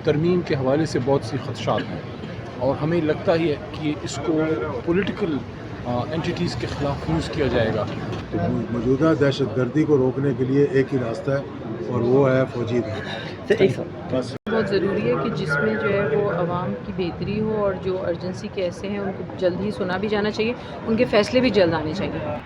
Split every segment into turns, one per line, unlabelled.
ترمیم کے حوالے سے بہت سی خدشات ہیں اور ہمیں لگتا ہی ہے کہ اس کو پولیٹیکل اینٹیٹیز کے خلاف یوز کیا جائے گا.
تو موجودہ دہشت گردی کو روکنے کے لیے ایک ہی راستہ ہے اور وہ ہے فوجی دھرنا. بس
بہت ضروری ہے کہ جس میں جو ہے وہ عوام کی بہتری ہو اور جو ارجنسی کیسے ہیں ان کو جلد ہی سنا بھی جانا چاہیے، ان کے فیصلے بھی جلد آنے چاہیے.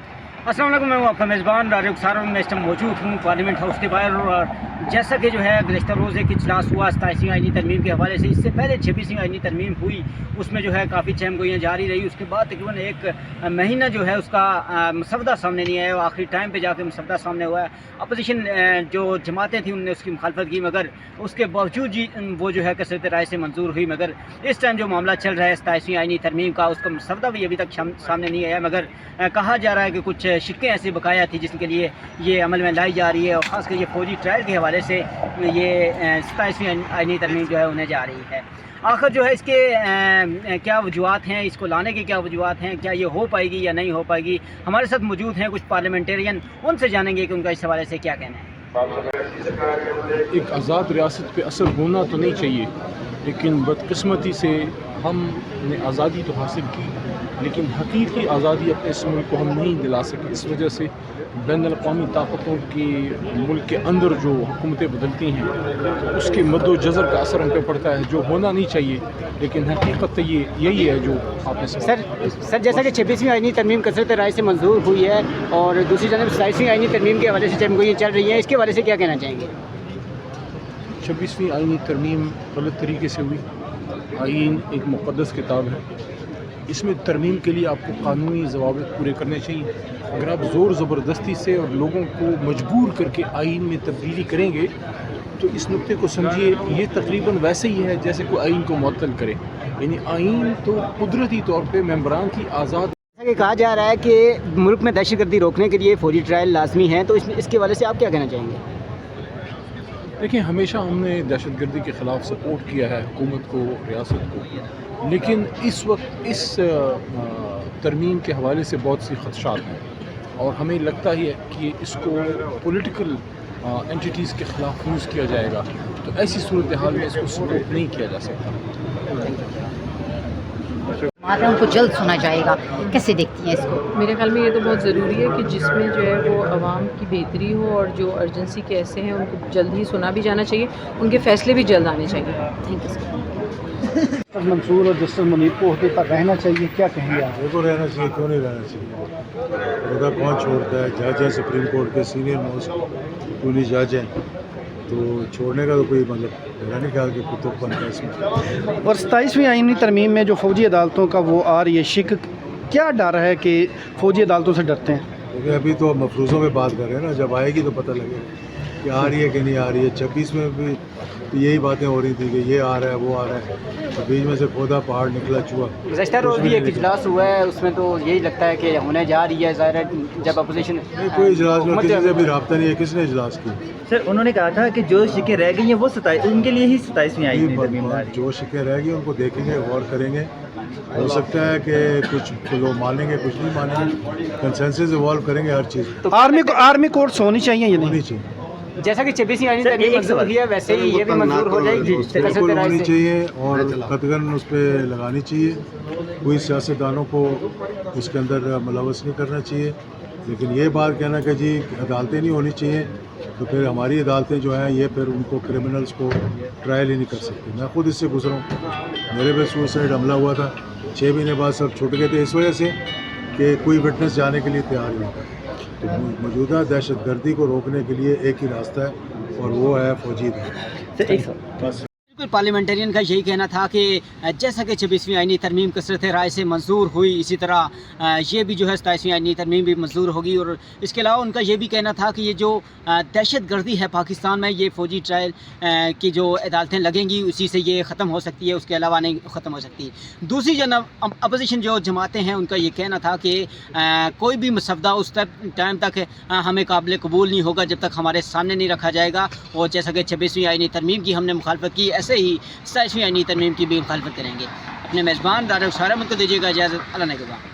السلام علیکم، میں ہوں آپ کا میزبان راجو سارا. میں اس ٹائم موجود ہوں پارلیمنٹ ہاؤس کے باہر، اور جیسا کہ جو ہے گزشتہ روز ایک اجلاس ہوا 27ویں آئینی ترمیم کے حوالے سے. اس سے پہلے 26ویں آئینی ترمیم ہوئی، اس میں جو ہے کافی چہم گوئیاں جاری رہی. اس کے بعد تقریباً ایک مہینہ جو ہے اس کا مسودہ سامنے نہیں آیا، آخری ٹائم پہ جا کے مسودہ سامنے ہوا ہے. اپوزیشن جو جماعتیں تھیں انہوں نے اس کی مخالفت کی، مگر اس کے باوجود وہ جو ہے کثرت رائے سے منظور ہوئی. مگر اس ٹائم جو معاملہ چل رہا ہے 27ویں آئینی ترمیم کا، اس کا مسودہ بھی ابھی تک سامنے نہیں آیا. مگر کہا جا رہا ہے کہ کچھ شکیں ایسی بقایا تھی جس کے لیے یہ عمل میں لائی جا رہی ہے، اور خاص کر یہ فوجی ٹرائل کے حوالے سے یہ 27ویں آئینی ترمیم جو ہے ہونے جا رہی ہے. آخر جو ہے اس کے کیا وجوہات ہیں، اس کو لانے کے کیا وجوہات ہیں، کیا یہ ہو پائے گی یا نہیں ہو پائے گی؟ ہمارے ساتھ موجود ہیں کچھ پارلیمنٹرین، ان سے جانیں گے کہ ان کا اس حوالے سے کیا کہنا ہے.
ایک آزاد ریاست پہ اثر ہونا تو نہیں چاہیے، لیکن بدقسمتی سے ہم نے آزادی تو حاصل کی لیکن حقیقی آزادی اپنے اس ملک کو ہم نہیں دلا سکے. اس وجہ سے بین الاقوامی طاقتوں کی ملک کے اندر جو حکومتیں بدلتی ہیں اس کے مد و جزر کا اثر ہم پہ پڑتا ہے، جو ہونا نہیں چاہیے. لیکن حقیقت یہی ہے جو آپ نے
سر جیسا کہ 26ویں آئینی ترمیم کثرت رائے سے منظور ہوئی ہے، اور دوسری جانب 27ویں آئینی ترمیم کے حوالے سے چہم گوئیاں چل رہی ہیں، اس کے حوالے سے کیا کہنا چاہیں گے؟
26ویں آئینی ترمیم غلط طریقے سے ہوئی. آئین ایک مقدس کتاب ہے، اس میں ترمیم کے لیے آپ کو قانونی ضوابط پورے کرنے چاہیے. اگر آپ زور زبردستی سے اور لوگوں کو مجبور کر کے آئین میں تبدیلی کریں گے تو اس نقطے کو سمجھیے یہ تقریباً ویسے ہی ہے جیسے کوئی آئین کو معطل کرے. یعنی آئین تو قدرتی طور پہ ممبران کی آزاد.
جیسا کہ کہا جا رہا ہے کہ ملک میں دہشت گردی روکنے کے لیے فوجی ٹرائل لازمی ہیں، تو اس کے حوالے سے آپ کیا کہنا چاہیں گے؟
دیکھیں، ہمیشہ ہم نے دہشت گردی کے خلاف سپورٹ کیا ہے حکومت کو، ریاست کو، لیکن اس وقت اس ترمیم کے حوالے سے بہت سی خدشات ہیں اور ہمیں لگتا ہی ہے کہ اس کو پولیٹیکل اینٹیٹیز کے خلاف یوز کیا جائے گا. تو ایسی صورتحال میں اس کو سپورٹ نہیں کیا جا سکتا.
ان کو جلد سنا جائے گا، کیسے دیکھتی ہیں اس کو؟
میرے خیال میں یہ تو بہت ضروری ہے کہ جس میں جو ہے وہ عوام کی بہتری ہو اور جو ارجنسی کیسے ہیں ان کو جلد ہی سنا بھی جانا چاہیے، ان کے فیصلے بھی جلد آنے چاہیے.
Thank you.
منصور اور جسٹس منیر کو عہدے پر رہنا چاہیے، کیا کہیں گے آپ؟
وہ تو رہنا چاہیے، کیوں نہیں رہنا چاہیے؟ عہدہ کون چھوڑتا ہے؟ جج ہیں، سپریم کورٹ کے سینئر موسٹ پولیس جج ہیں، تو چھوڑنے کا تو کوئی مطلب میرا نہیں خیال کہ کتب بنتا ہے اس میں.
اور 27ویں آئینی ترمیم میں جو فوجی عدالتوں کا وہ آ رہی ہے شک، کیا ڈر ہے کہ فوجی عدالتوں سے ڈرتے ہیں؟
لیکن ابھی تو مفروضوں میں بات کر رہے ہیں نا، جب آئے گی تو پتہ لگے گا کہ آ رہی ہے کہ نہیں آ رہی ہے. 26 میں بھی یہی باتیں ہو رہی تھیں کہ یہ آ رہا ہے وہ آ رہا ہے، تو بیچ میں سے کھودا پہاڑ نکلا چوہا.
گزشتہ روز بھی ایک اجلاس ہوا ہے، اس میں تو یہی لگتا ہے کہ ہونے جا رہی ہے. ظاہر ہے جب اپوزیشن
کوئی اجلاس میں کسی سے بھی رابطہ نہیں ہے. کس نے اجلاس کی؟
سر انہوں نے کہا تھا کہ جو شکیں رہ گئی ہیں وہ ان کے لیے ہی 27ویں آئینی ترمیم لا رہی ہے.
جو شکیں رہ گئی ان کو دیکھیں گے، غور کریں گے. ہو سکتا ہے کہ کچھ لوگ مانیں گے، کچھ نہیں مانیں گے. کنسنسس ایوالو کریں گے ہر چیز.
آرمی کورٹس ہونی چاہیے یا
ہونی
نہیں؟
چاہیے.
جیسا کہ 26ویں آئینی ترمیم منظور ہوئی ہے ویسے ہی یہ بھی منظور ہو جائے گی.
بالکل ہونی چاہیے اور قطعاً اس پہ لگانی چاہیے. کوئی سیاستدانوں کو اس کے اندر ملوث نہیں کرنا چاہیے. لیکن یہ بات کہنا کہ جی عدالتیں نہیں ہونی چاہیے، تو پھر ہماری عدالتیں جو ہیں یہ پھر ان کو کرمنلز کو ٹرائل ہی نہیں کر سکتی. میں خود اس سے گزرا ہوں، میرے پہ سوسائڈ حملہ ہوا تھا، 6 مہینے بعد سب چھوٹ گئے تھے اس وجہ سے کہ کوئی وٹنس جانے کے لیے تیار نہیں ہوتا. تو موجودہ دہشت گردی کو روکنے کے لیے ایک ہی راستہ ہے اور وہ ہے فوجی دھرنا. بس
بالکل پارلیمنٹرین کا یہی کہنا تھا کہ جیسا کہ 26ویں آئینی ترمیم کثرت رائے سے منظور ہوئی، اسی طرح یہ بھی جو ہے 27ویں آئینی ترمیم بھی منظور ہوگی. اور اس کے علاوہ ان کا یہ بھی کہنا تھا کہ یہ جو دہشت گردی ہے پاکستان میں، یہ فوجی ٹرائل کی جو عدالتیں لگیں گی اسی سے یہ ختم ہو سکتی ہے، اس کے علاوہ نہیں ختم ہو سکتی. دوسری جانب اپوزیشن جو جماعتیں ہیں ان کا یہ کہنا تھا کہ کوئی بھی مسودہ اس ٹائم تک ہمیں قابل قبول نہیں ہوگا جب تک ہمارے سامنے نہیں رکھا جائے گا. اور جیسا کہ 26ویں آئینی ترمیم کی ہم نے مخالفت کی، ایسے ہی 27ویں آئینی ترمیم کی بھی مخالفت کریں گے. اپنے میزبان راجو سارا کو دیجیے گا اجازت. اللہ نگہبان.